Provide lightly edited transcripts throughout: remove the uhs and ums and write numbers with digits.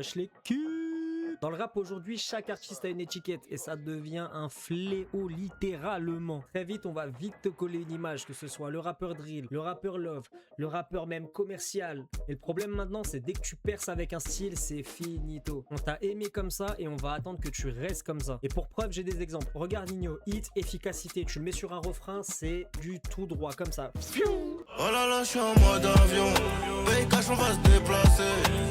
Wesh les culs. Dans le rap aujourd'hui, chaque artiste a une étiquette et ça devient un fléau littéralement. Très vite, on va vite te coller une image, que ce soit le rappeur drill, le rappeur love, le rappeur même commercial. Et le problème maintenant, c'est dès que tu perces avec un style, c'est finito. On t'a aimé comme ça et on va attendre que tu restes comme ça. Et pour preuve, j'ai des exemples. Regarde Nino, hit, efficacité, tu le mets sur un refrain, c'est du tout droit comme ça. Oh là là, je suis en mode avion. Paye cash, on va se déplacer.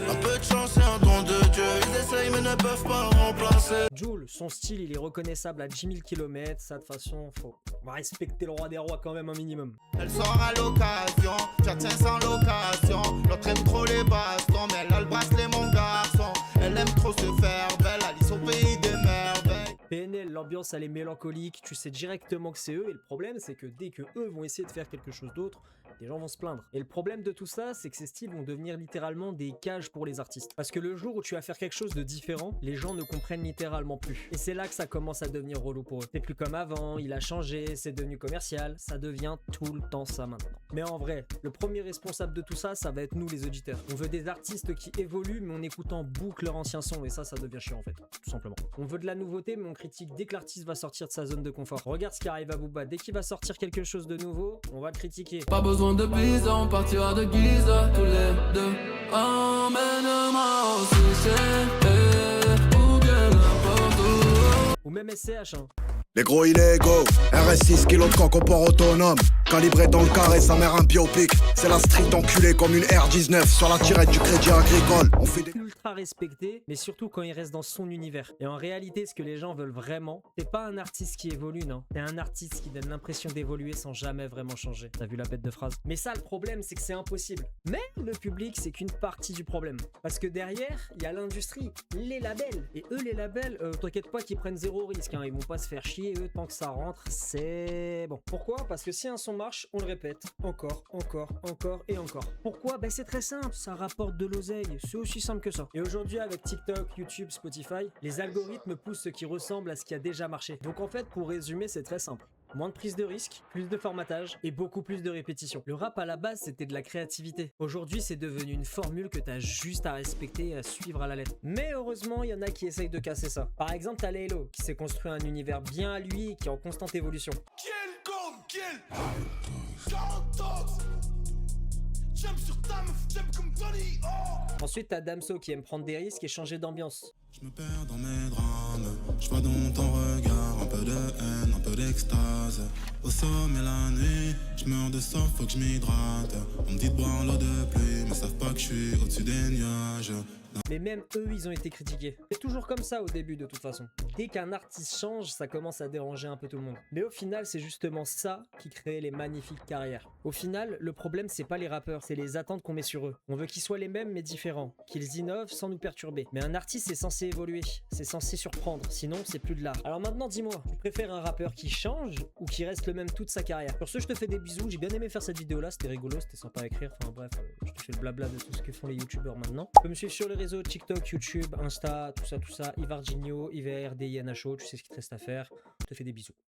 Un peu de chance et un don de Dieu. Ils essayent mais ne peuvent pas remplacer. Jul, son style, il est reconnaissable à 10 000 km. Ça, de toute façon, on va respecter le roi des rois quand même un minimum. Elle sort à l'occasion, j'attiens sans location. L'autre aime trop les bastons, mais elle a le bracelet, mon garçon. Elle aime trop se faire belle, Alice au pays des merveilles. PNL, l'ambiance elle est mélancolique, tu sais directement que c'est eux et le problème c'est que dès que eux vont essayer de faire quelque chose d'autre, les gens vont se plaindre. Et le problème de tout ça, c'est que ces styles vont devenir littéralement des cages pour les artistes. Parce que le jour où tu vas faire quelque chose de différent, les gens ne comprennent littéralement plus. Et c'est là que ça commence à devenir relou pour eux. C'est plus comme avant, il a changé, c'est devenu commercial, ça devient tout le temps ça maintenant. Mais en vrai, le premier responsable de tout ça, ça va être nous les auditeurs. On veut des artistes qui évoluent mais on écoute en boucle leur ancien son et ça devient chiant en fait, tout simplement. On veut de la nouveauté mais on critique dès que l'artiste va sortir de sa zone de confort. Regarde ce qui arrive à Booba, dès qu'il va sortir quelque chose de nouveau, on va le critiquer. Pas besoin de visa, on partira de Giza tous les deux. Emmène-moi au succès, ou bien n'importe où. Ou même SCH hein. Les gros illégaux, RS6 kilos de coq au port autonome. Calibré dans le carré, sa mère un biopic. C'est la street enculée comme une R19 sur la tirette du crédit agricole. On fait des... ultra respecté, mais surtout quand il reste dans son univers. Et en réalité, ce que les gens veulent vraiment, c'est pas un artiste qui évolue, non. C'est un artiste qui donne l'impression d'évoluer sans jamais vraiment changer. T'as vu la bête de phrase? Mais ça, le problème, c'est que c'est impossible. Mais le public, c'est qu'une partie du problème. Parce que derrière, il y a l'industrie, les labels. Et eux, les labels, t'inquiète pas qu'ils prennent zéro risque, hein. Ils vont pas se faire chier, eux, tant que ça rentre, c'est bon. Pourquoi? Parce que si un son marche, on le répète. Encore et encore. Pourquoi? Ben c'est très simple, ça rapporte de l'oseille. C'est aussi simple que ça. Et aujourd'hui, avec TikTok, YouTube, Spotify, les algorithmes poussent ce qui ressemble à ce qui a déjà marché. Donc en fait, pour résumer, c'est très simple. Moins de prise de risque, plus de formatage et beaucoup plus de répétition. Le rap à la base c'était de la créativité. Aujourd'hui c'est devenu une formule que t'as juste à respecter et à suivre à la lettre. Mais heureusement il y en a qui essayent de casser ça. Par exemple t'as Laylo qui s'est construit un univers bien à lui et qui est en constante évolution. Ensuite t'as Damso qui aime prendre des risques et changer d'ambiance. Je me perds dans mes drames, je vois dans ton regard un peu de haine, un peu d'extase. Au sommet la nuit, je meurs de soif, faut que je m'hydrate. On me dit de boire l'eau de pluie, mais savent pas que je suis au-dessus des nuages. Mais même eux, ils ont été critiqués. C'est toujours comme ça au début de toute façon. Dès qu'un artiste change, ça commence à déranger un peu tout le monde. Mais au final, c'est justement ça qui crée les magnifiques carrières. Au final, le problème, c'est pas les rappeurs, c'est les attentes qu'on met sur eux. On veut qu'ils soient les mêmes mais différents, qu'ils innovent sans nous perturber. Mais un artiste, c'est censé évoluer, c'est censé surprendre, sinon c'est plus de l'art. Alors maintenant, dis-moi, tu préfères un rappeur qui change ou qui reste le même toute sa carrière? Sur ce, je te fais des bisous, j'ai bien aimé faire cette vidéo là, c'était rigolo, c'était sympa à écrire, enfin bref, je te fais le blabla de tout ce que font les youtubeurs maintenant. Tu peux me suivre sur les réseaux TikTok, YouTube, Insta, tout ça, Ivarginho, IVRDINHO, tu sais ce qu'il te reste à faire. Je te fais des bisous.